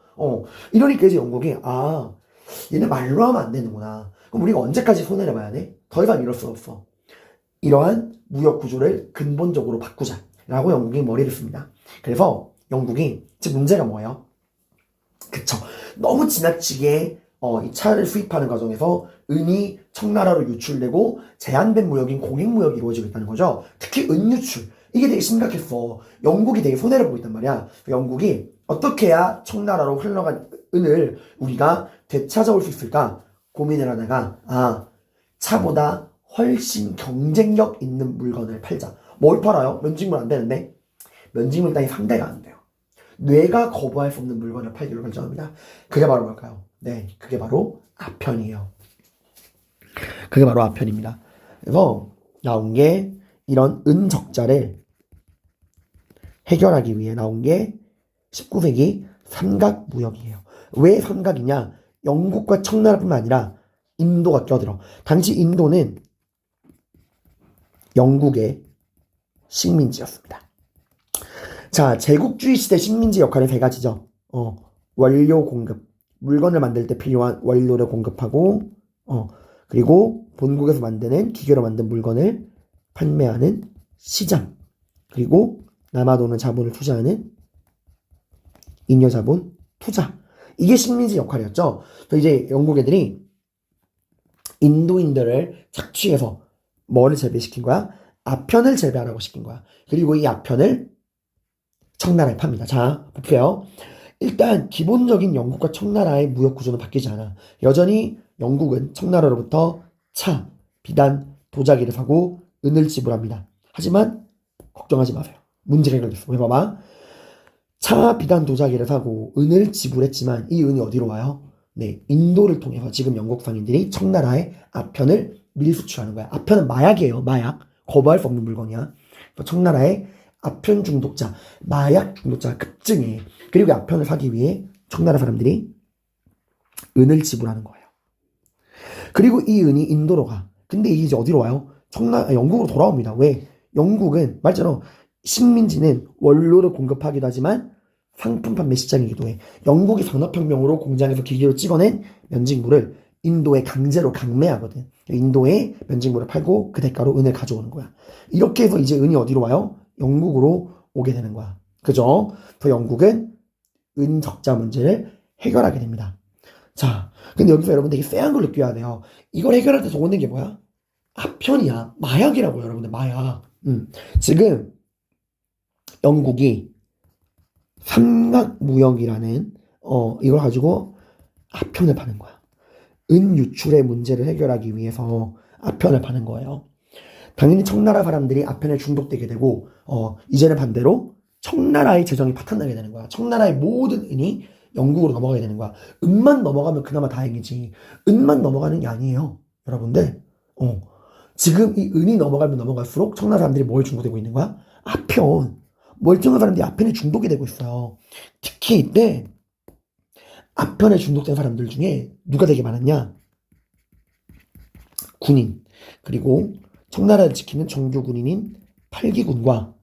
이러니까 이제 영국이 얘네 말로 하면 안 되는구나. 그럼 우리가 언제까지 손해를 봐야 돼? 더 이상 이럴 수 없어. 이러한 무역 구조를 근본적으로 바꾸자 라고 영국이 머리를 씁니다. 그래서 영국이 지금 문제가 뭐예요? 그쵸. 너무 지나치게 이 차를 수입하는 과정에서 은이 청나라로 유출되고 제한된 무역인 공행무역이 이루어지고 있다는 거죠. 특히 은 유출. 이게 되게 심각했어. 영국이 되게 손해를 보고 있단 말이야. 영국이 어떻게 해야 청나라로 흘러간 은을 우리가 되찾아올 수 있을까 고민을 하다가 차보다 훨씬 경쟁력 있는 물건을 팔자. 뭘 팔아요? 면직물 안 되는데? 면직물 땅이 상대가 안 돼요. 뇌가 거부할 수 없는 물건을 팔기로 결정합니다. 그게 바로 뭘까요? 네, 그게 바로 아편이에요. 그게 바로 아편입니다. 그래서 나온 게 이런 은적자를 해결하기 위해 나온 게 19세기 삼각무역이에요. 왜 삼각이냐? 영국과 청나라뿐만 아니라 인도가 껴들어. 당시 인도는 영국의 식민지였습니다. 자, 제국주의 시대 식민지 역할은 세 가지죠. 원료 공급, 물건을 만들 때 필요한 원료를 공급하고, 그리고 본국에서 만드는 기계로 만든 물건을 판매하는 시장, 그리고 남아도는 자본을 투자하는 잉여자본 투자. 이게 식민지 역할이었죠. 그래서 이제 영국 애들이 인도인들을 착취해서 뭐를 재배시킨 거야? 아편을 재배하라고 시킨 거야. 그리고 이 아편을 청나라에 팝니다. 자, 볼게요. 일단 기본적인 영국과 청나라의 무역 구조는 바뀌지 않아. 여전히 영국은 청나라로부터 차, 비단, 도자기를 사고 은을 지불합니다. 하지만 걱정하지 마세요. 문제가 해결됐어. 왜 봐봐. 차, 비단, 도자기를 사고 은을 지불했지만 이 은이 어디로 와요? 네, 인도를 통해서 지금 영국 상인들이 청나라의 아편을 밀수출하는 거야. 아편은 마약이에요. 마약. 거부할 수 없는 물건이야. 청나라의 아편 중독자, 마약 중독자가 급증해. 그리고 아편을 사기 위해 청나라 사람들이 은을 지불하는 거예요. 그리고 이 은이 인도로 가. 근데 이게 이제 어디로 와요? 영국으로 돌아옵니다. 왜? 영국은 말처럼 식민지는 원료를 공급하기도 하지만 상품 판매 시장이기도 해. 영국이 산업혁명으로 공장에서 기계로 찍어낸 면직물을 인도에 강제로 강매하거든. 인도에 면직물을 팔고 그 대가로 은을 가져오는 거야. 이렇게 해서 이제 은이 어디로 와요? 영국으로 오게 되는 거야. 그죠? 더 영국은 은 적자 문제를 해결하게 됩니다. 자, 근데 여기서 여러분 되게 쎄한 걸 느껴야 돼요. 이걸 해결할 때 적어낸 게 뭐야? 아편이야. 마약이라고요, 여러분들. 마약. 지금 영국이 삼각무역이라는 이걸 가지고 아편을 파는 거야. 은 유출의 문제를 해결하기 위해서 아편을 파는 거예요. 당연히 청나라 사람들이 아편에 중독되게 되고 이제는 반대로 청나라의 재정이 파탄나게 되는 거야. 청나라의 모든 은이 영국으로 넘어가게 되는 거야. 은만 넘어가면 그나마 다행이지. 은만 넘어가는 게 아니에요. 여러분들. 지금 이 은이 넘어가면 넘어갈수록 청나라 사람들이 뭘 중독되고 있는 거야? 아편. 멀쩡한 사람들이 아편에 중독이 되고 있어요. 특히 이때 아편에 중독된 사람들 중에 누가 되게 많았냐? 군인. 그리고 청나라를 지키는 정규 군인인 팔기군과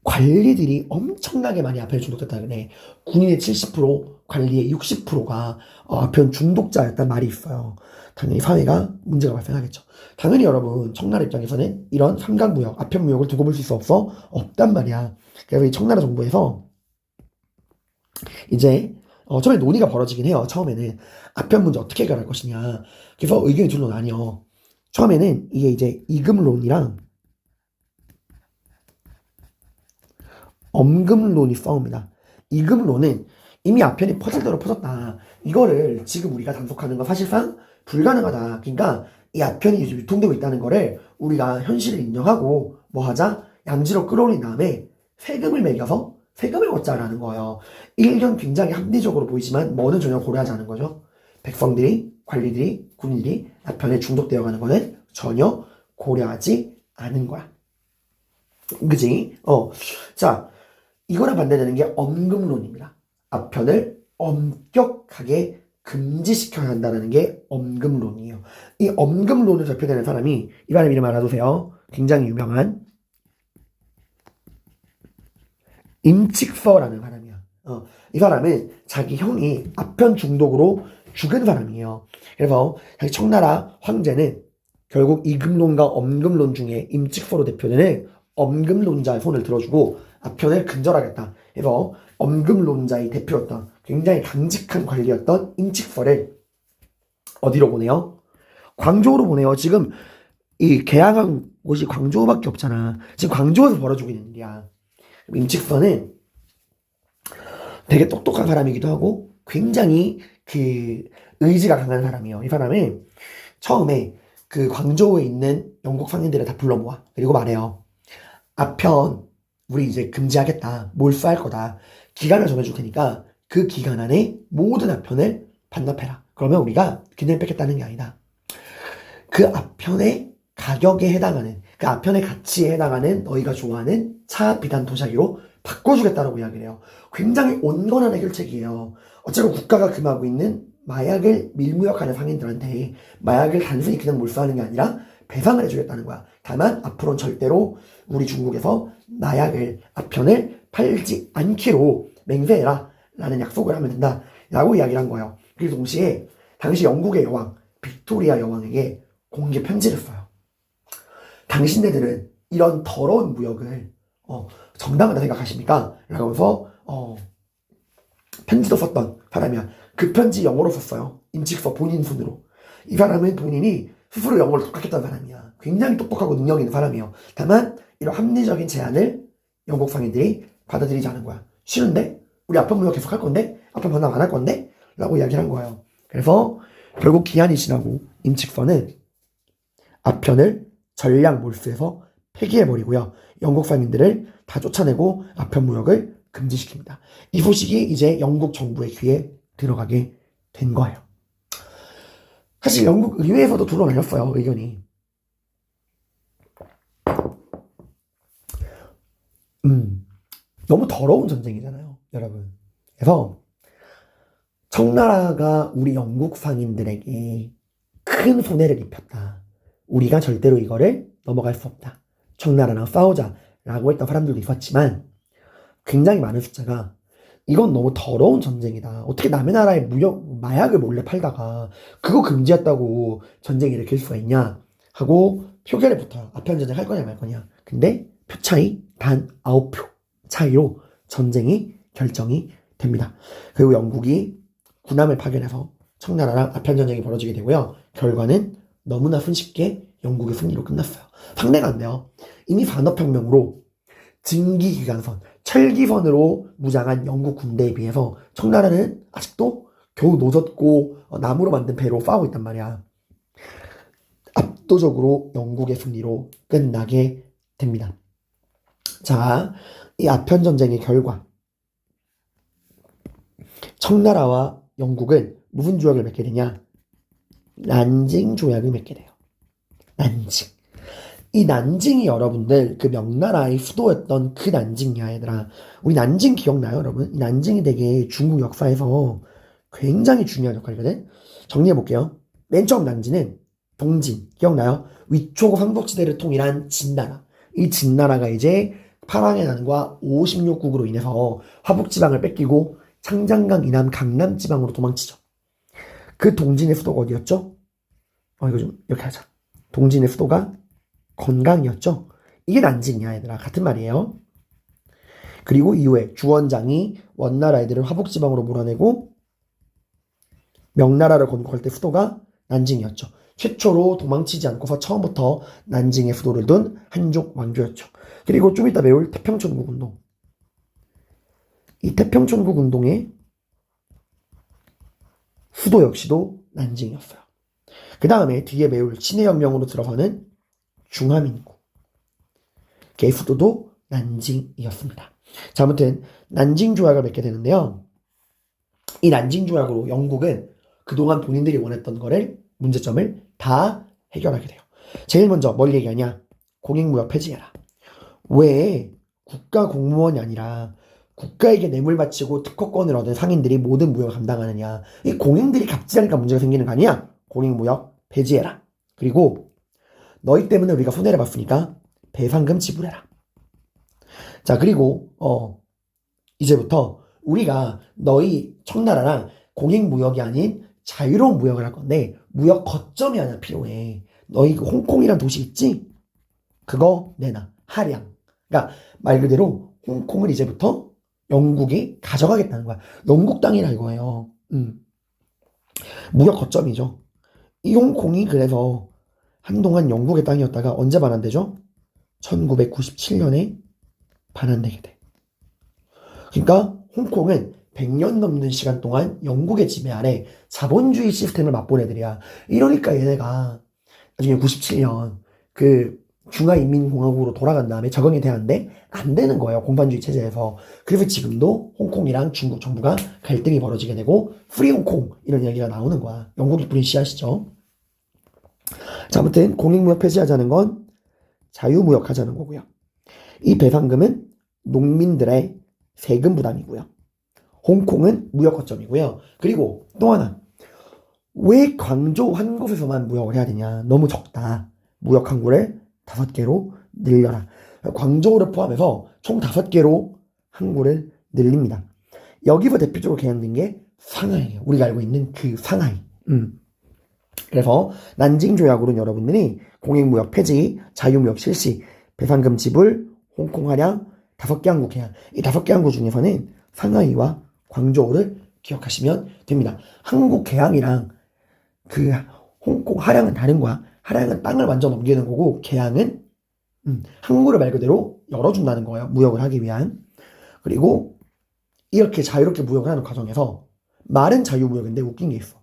관리들이 엄청나게 많이 아편에 중독됐다 그래. 군인의 70%, 관리의 60%가 아편 중독자였단 말이 있어요. 당연히 사회가 문제가 발생하겠죠. 당연히 여러분 청나라 입장에서는 이런 삼각무역, 아편무역을 두고 볼 수 있어 없어? 없단 말이야. 그래서 이 청나라 정부에서 이제 처음에 논의가 벌어지긴 해요. 처음에는 아편 문제 어떻게 해결할 것이냐. 그래서 의견이 둘로 나뉘어. 처음에는 이게 이제 이금론이랑 엄금론이 싸웁니다. 이금론은 이미 아편이 퍼질 대로 퍼졌다. 이거를 지금 우리가 단속하는 건 사실상 불가능하다. 그러니까 이 아편이 요즘 유통되고 있다는 거를 우리가 현실을 인정하고 뭐 하자? 양지로 끌어올린 다음에 세금을 매겨서 세금을 걷자라는 거예요. 일견 굉장히 합리적으로 보이지만 뭐는 전혀 고려하지 않은 거죠. 백성들이, 관리들이, 군인들이 아편에 중독되어 가는 거는 전혀 고려하지 않은 거야. 그지? 자, 이거랑 반대되는 게 엄금론입니다. 아편을 엄격하게 금지시켜야 한다는 게 엄금론이에요. 이 엄금론을 대표되는 사람이 이 사람 이름 알아두세요. 굉장히 유명한 임칙서라는 사람이야. 이 사람은 자기 형이 아편 중독으로 죽은 사람이에요. 그래서 자기 청나라 황제는 결국 이금론과 엄금론 중에 임칙서로 대표되는 엄금론자의 손을 들어주고 아편을 근절하겠다. 그래서 엄금론자의 대표였던 굉장히 강직한 관리였던 임칙서를 어디로 보내요? 광저우로 보내요. 지금 이 개항한 곳이 광저우밖에 없잖아. 지금 광저우에서 벌어지고 있는 일이야. 임칙서는 되게 똑똑한 사람이기도 하고 굉장히 그 의지가 강한 사람이에요. 이 사람은 처음에 그 광저우에 있는 영국 상인들을 다 불러 모아. 그리고 말해요. 아편 우리 이제 금지하겠다. 몰수할 거다. 기간을 정해줄 테니까 그 기간 안에 모든 아편을 반납해라. 그러면 우리가 그냥 뺏겠다는 게 아니다. 그 아편의 가격에 해당하는 그 아편의 가치에 해당하는 너희가 좋아하는 차, 비단, 도자기로 바꿔주겠다라고 이야기를 해요. 굉장히 온건한 해결책이에요. 어차피 국가가 금하고 있는 마약을 밀무역하는 상인들한테 마약을 단순히 그냥 몰수하는 게 아니라 배상을 해주겠다는 거야. 다만 앞으로는 절대로 우리 중국에서 마약을 아편을 팔지 않기로 맹세해라 라는 약속을 하면 된다 라고 이야기를 한 거예요. 그리고 동시에 당시 영국의 여왕 빅토리아 여왕에게 공개 편지를 써요. 당신네들은 이런 더러운 무역을 정당하다 생각하십니까? 라면서 편지도 썼던 사람이야. 그 편지 영어로 썼어요. 임칙서 본인 손으로. 이 사람은 본인이 스스로 영어를 독학했던 사람이야. 굉장히 똑똑하고 능력 있는 사람이에요. 다만 이런 합리적인 제안을 영국 상인들이 받아들이지 않은 거야. 싫은데? 우리 아편 무역 계속 할 건데? 아편 반납 안 할 건데? 라고 이야기를 한 거예요. 그래서 결국 기한이 지나고 임칙서는 아편을 전량 몰수해서 폐기해버리고요. 영국 상인들을 다 쫓아내고 아편 무역을 금지시킵니다. 이 소식이 이제 영국 정부의 귀에 들어가게 된 거예요. 사실 영국 의회에서도 둘러날렸어요. 의견이. 너무 더러운 전쟁이잖아요. 여러분. 그래서 청나라가 우리 영국 상인들에게 큰 손해를 입혔다. 우리가 절대로 이거를 넘어갈 수 없다. 청나라랑 싸우자라고 했던 사람들도 있었지만 굉장히 많은 숫자가 이건 너무 더러운 전쟁이다. 어떻게 남의 나라에 마약을 몰래 팔다가 그거 금지했다고 전쟁 일으킬 수가 있냐 하고 표결에 붙어요. 아편 전쟁 할 거냐 말 거냐. 근데 표 차이 단 9표 차이로 전쟁이 결정이 됩니다. 그리고 영국이 군함을 파견해서 청나라랑 아편 전쟁이 벌어지게 되고요. 결과는 너무나 손쉽게 영국의 승리로 끝났어요. 상대가 안 돼요. 이미 산업혁명으로 증기기관선, 철기선으로 무장한 영국 군대에 비해서 청나라는 아직도 겨우 노젓고 나무로 만든 배로 싸우고 있단 말이야. 압도적으로 영국의 승리로 끝나게 됩니다. 자, 이 아편 전쟁의 결과 청나라와 영국은 무슨 조약을 맺게 되냐? 난징 조약을 맺게 돼요. 난징. 이 난징이 여러분들 그 명나라의 수도였던 그 난징이야 얘들아. 우리 난징 기억나요 여러분? 이 난징이 되게 중국 역사에서 굉장히 중요한 역할이거든. 정리해볼게요. 맨 처음 난징은 동진 기억나요? 위촉 황복지대를 통일한 진나라. 이 진나라가 이제 파랑의 난과 56국으로 인해서 화북지방을 뺏기고 창장강 이남 강남지방으로 도망치죠. 그 동진의 수도가 어디였죠? 이거 좀 이렇게 하자. 동진의 수도가 건강이었죠. 이게 난징이야 얘들아. 같은 말이에요. 그리고 이후에 주원장이 원나라 애들을 화북지방으로 몰아내고 명나라를 건국할 때 수도가 난징이었죠. 최초로 도망치지 않고서 처음부터 난징에 수도를 둔 한족 왕조였죠. 그리고 좀 이따 배울 태평천국 운동. 이 태평천국 운동의 수도 역시도 난징이었어요. 그 다음에 뒤에 배울 신해혁명으로 들어서는 중화민국. 그 수도도 난징이었습니다. 자, 아무튼 난징 조약을 맺게 되는데요. 이 난징 조약으로 영국은 그동안 본인들이 원했던 거를 문제점을 다 해결하게 돼요. 제일 먼저 뭘 얘기하냐? 공익무역 폐지해라. 왜 국가 공무원이 아니라 국가에게 뇌물 바치고 특허권을 얻은 상인들이 모든 무역을 감당하느냐? 이 공인들이 갑질하니까 문제가 생기는 거 아니야? 공익무역 폐지해라. 그리고 너희 때문에 우리가 손해를 봤으니까 배상금 지불해라. 자, 그리고 이제부터 우리가 너희 청나라랑 공익무역이 아닌 자유로운 무역을 할 건데 무역 거점이 하나 필요해. 너희 그 홍콩이란 도시 있지? 그거 내놔. 하량. 그러니까 말 그대로 홍콩을 이제부터 영국이 가져가겠다는 거야. 영국 땅이라 이거예요. 무역 거점이죠. 이 홍콩이 그래서 한동안 영국의 땅이었다가 언제 반환되죠? 1997년에 반환되게 돼. 그러니까 홍콩은 100년 넘는 시간 동안 영국의 지배 아래 자본주의 시스템을 맛본 애들이야. 이러니까 얘네가 나중에 97년 그 중화인민공화국으로 돌아간 다음에 적응이 되는데 안 되는 거예요. 공산주의 체제에서. 그래서 지금도 홍콩이랑 중국 정부가 갈등이 벌어지게 되고 프리 홍콩 이런 이야기가 나오는 거야. 영국이 뿌린 씨앗이죠. 자, 아무튼 공익무역 폐지하자는 건 자유무역하자는 거고요. 이 배상금은 농민들의 세금 부담이고요. 홍콩은 무역 거점이고요. 그리고 또 하나, 왜 광주 한 곳에서만 무역을 해야 되냐? 너무 적다. 무역 항구를 5개로 늘려라. 광저우를 포함해서 총 5개로 항구를 늘립니다. 여기서 대표적으로 개항된 게 상하이예요. 우리가 알고 있는 그 상하이. 그래서 난징 조약으로는 여러분들이 공익무역 폐지, 자유무역 실시, 배상금 지불, 홍콩 하량, 5개 항구 개항. 이 5개 항구 중에서는 상하이와 광저우를 기억하시면 됩니다. 한국 개항이랑 그 홍콩 하량은 다른 거야. 하량은 땅을 완전 넘기는 거고 개항은 항구를 말 그대로 열어준다는 거예요. 무역을 하기 위한. 그리고 이렇게 자유롭게 무역을 하는 과정에서 말은 자유무역인데 웃긴 게 있어.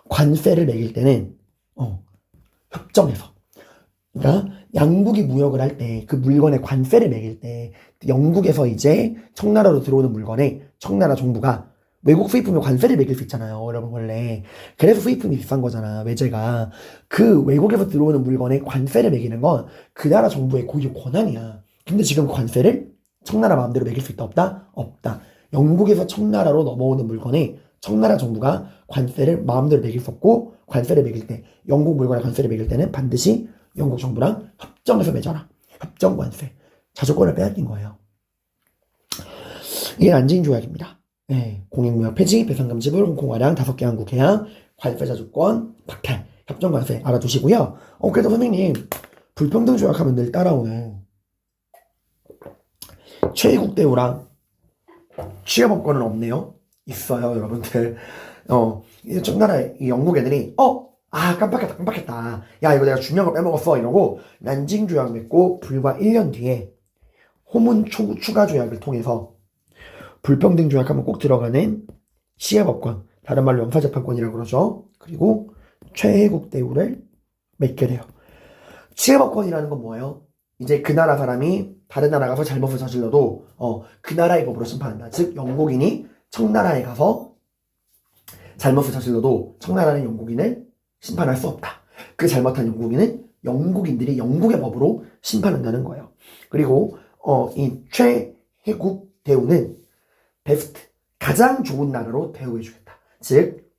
관세를 매길 때는 협정해서. 그러니까 양국이 무역을 할 때 그 물건에 관세를 매길 때 영국에서 이제 청나라로 들어오는 물건에 청나라 정부가 외국 수입품에 관세를 매길 수 있잖아요. 여러분 원래. 그래서 수입품이 비싼 거잖아. 외제가. 그 외국에서 들어오는 물건에 관세를 매기는 건 그 나라 정부의 고유 권한이야. 근데 지금 그 관세를 청나라 마음대로 매길 수 있다 없다? 없다. 영국에서 청나라로 넘어오는 물건에 청나라 정부가 관세를 마음대로 매길 수 없고 관세를 매길 때 영국 물건에 관세를 매길 때는 반드시 영국 정부랑 협정해서 맺어라. 협정 관세. 자주권을 빼앗긴 거예요. 이게 난징 조약입니다. 네, 공익무역 폐지, 배상금 지불, 홍콩 하량, 5개 항구 개항, 관세 자주권, 박탈, 협정 관세 알아두시고요. 그래도 선생님 불평등 조약하면 늘 따라오는 최애국 대우랑 취업업권은 없네요. 있어요, 여러분들. 청나라 이 영국 애들이 깜빡했다. 야, 이거 내가 중요한 거 빼먹었어. 이러고 난징 조약 맺고 불과 1년 뒤에 호문 추가 조약을 통해서 불평등 조약하면 꼭 들어가는 시해법권, 다른 말로 영사재판권이라고 그러죠. 그리고 최혜국 대우를 맺게 돼요. 시해법권이라는 건 뭐예요? 이제 그 나라 사람이 다른 나라 가서 잘못을 저질러도 그 나라의 법으로 심판한다. 즉 영국인이 청나라에 가서 잘못을 저질러도 청나라는 영국인을 심판할 수 없다. 그 잘못한 영국인은 영국인들이 영국의 법으로 심판한다는 거예요. 그리고 이 최혜국 대우는 베스트, 가장 좋은 나라로 대우해주겠다. 즉,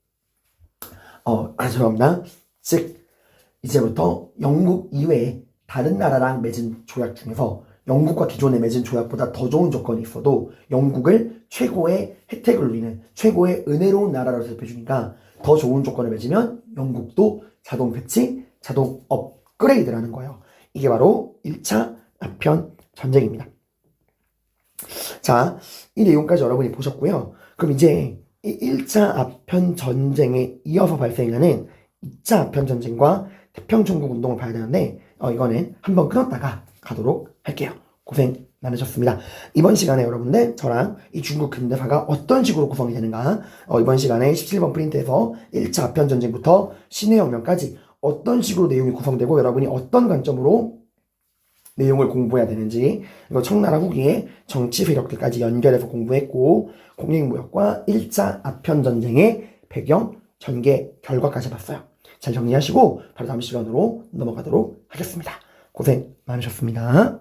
죄송합니다. 즉, 이제부터 영국 이외에 다른 나라랑 맺은 조약 중에서 영국과 기존에 맺은 조약보다 더 좋은 조건이 있어도 영국을 최고의 혜택을 누리는 최고의 은혜로운 나라로 대접해주니까 더 좋은 조건을 맺으면 영국도 자동 배치, 자동 업그레이드라는 거예요. 이게 바로 1차 아편 전쟁입니다. 자, 이 내용까지 여러분이 보셨고요. 그럼 이제 이 1차 아편 전쟁에 이어서 발생하는 2차 아편 전쟁과 태평천국 운동을 봐야 되는데 이거는 한번 끊었다가 가도록 할게요. 고생 많으셨습니다. 이번 시간에 여러분들 저랑 이 중국 근대사가 어떤 식으로 구성이 되는가 이번 시간에 17번 프린트에서 1차 아편 전쟁부터 신해혁명까지 어떤 식으로 내용이 구성되고 여러분이 어떤 관점으로 내용을 공부해야 되는지 이거 청나라 후기에 정치 세력들까지 연결해서 공부했고 공익무역과 1차 아편전쟁의 배경, 전개, 결과까지 봤어요. 잘 정리하시고 바로 다음 시간으로 넘어가도록 하겠습니다. 고생 많으셨습니다.